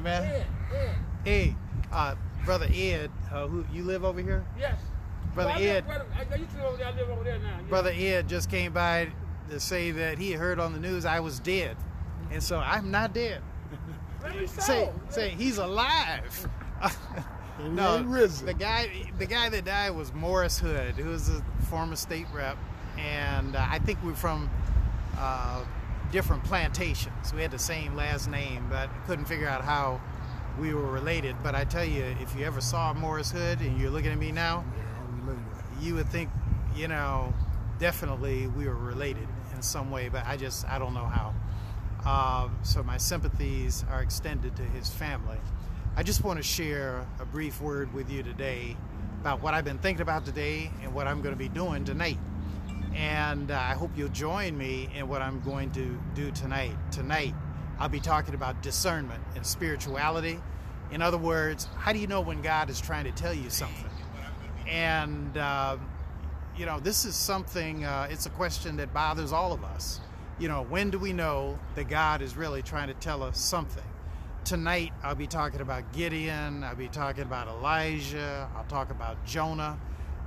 man? Ed. Hey, Brother Ed, who you live over here? Yes. Brother Well, Ed. I used to live over there. I live over there now. Yeah. Brother Ed just came by to say that he heard on the news I was dead, and so I'm not dead. Maybe so. Say he's alive. No, the guy that died was Morris Hood, who was a former state rep, and I think we're from different plantations. We had the same last name, but couldn't figure out how we were related. But I tell you, if you ever saw Morris Hood and you're looking at me now, you would think, definitely we were related in some way, but I don't know how. So my sympathies are extended to his family. I just want to share a brief word with you today about what I've been thinking about today and what I'm going to be doing tonight. And I hope you'll join me in what I'm going to do tonight. Tonight, I'll be talking about discernment and spirituality. In other words, how do you know when God is trying to tell you something? And, this is something, it's a question that bothers all of us. When do we know that God is really trying to tell us something? Tonight, I'll be talking about Gideon. I'll be talking about Elijah. I'll talk about Jonah.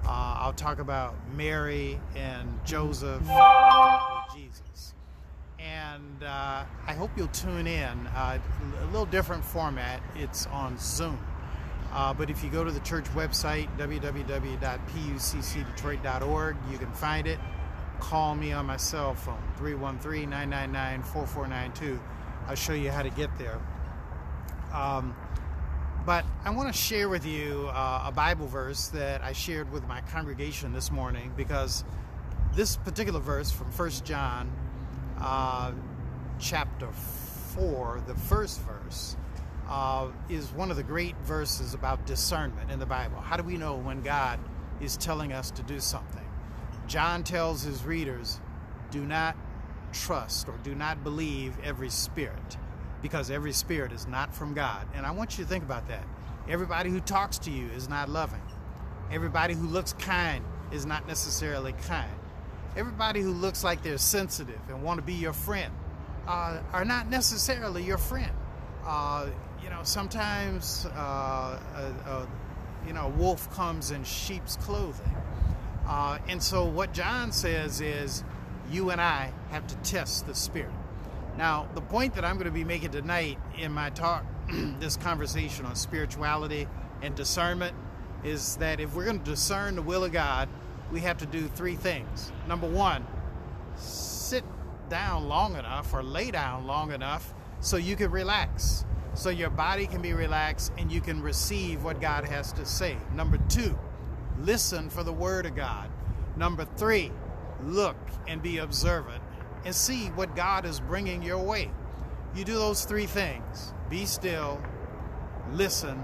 I'll talk about Mary and Joseph and Jesus. And I hope you'll tune in. A little different format. It's on Zoom. But if you go to the church website, www.puccdetroit.org, you can find it. Call me on my cell phone, 313-999-4492. I'll show you how to get there. But I want to share with you a Bible verse that I shared with my congregation this morning, because this particular verse from 1 John chapter 4, the first verse, is one of the great verses about discernment in the Bible. How do we know when God is telling us to do something? John tells his readers, do not trust or do not believe every spirit, because every spirit is not from God. And I want you to think about that. Everybody who talks to you is not loving. Everybody who looks kind is not necessarily kind. Everybody who looks like they're sensitive and want to be your friend are not necessarily your friend. Sometimes a wolf comes in sheep's clothing. And so what John says is you and I have to test the spirit. Now, the point that I'm going to be making tonight in my talk, this conversation on spirituality and discernment, is that if we're going to discern the will of God, we have to do three things. Number one, sit down long enough or lay down long enough so you can relax, so your body can be relaxed and you can receive what God has to say. Number two, listen for the word of God. Number three, look and be observant and see what God is bringing your way. You do those three things: be still, listen,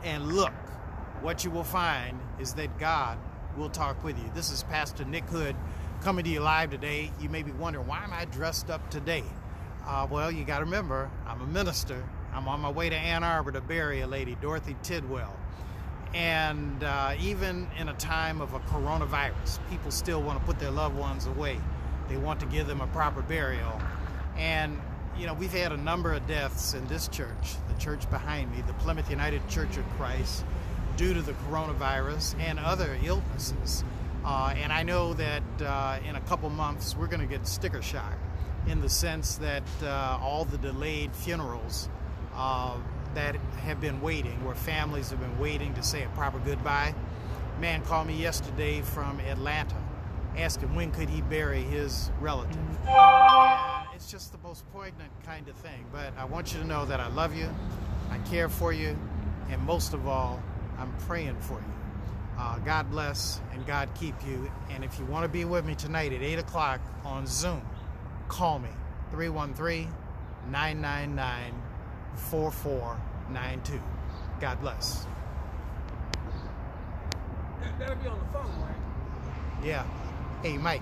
and look. What you will find is that God will talk with you. This is Pastor Nick Hood coming to you live today. You may be wondering, why am I dressed up today? Well, you got to remember, I'm a minister. I'm on my way to Ann Arbor to bury a lady, Dorothy Tidwell. And even in a time of a coronavirus, people still want to put their loved ones away. They want to give them a proper burial. And, we've had a number of deaths in this church, the church behind me, the Plymouth United Church of Christ, due to the coronavirus and other illnesses. And I know that in a couple months, we're going to get sticker shock, in the sense that all the delayed funerals that have been waiting, where families have been waiting to say a proper goodbye. A man called me yesterday from Atlanta, asking when could he bury his relative. And it's just the most poignant kind of thing. But I want you to know that I love you, I care for you, and most of all, I'm praying for you. God bless and God keep you. And if you want to be with me tonight at 8 o'clock on Zoom, call me, 313-999-4492. God bless. That'll be on the phone, right? Yeah. Hey, Mike.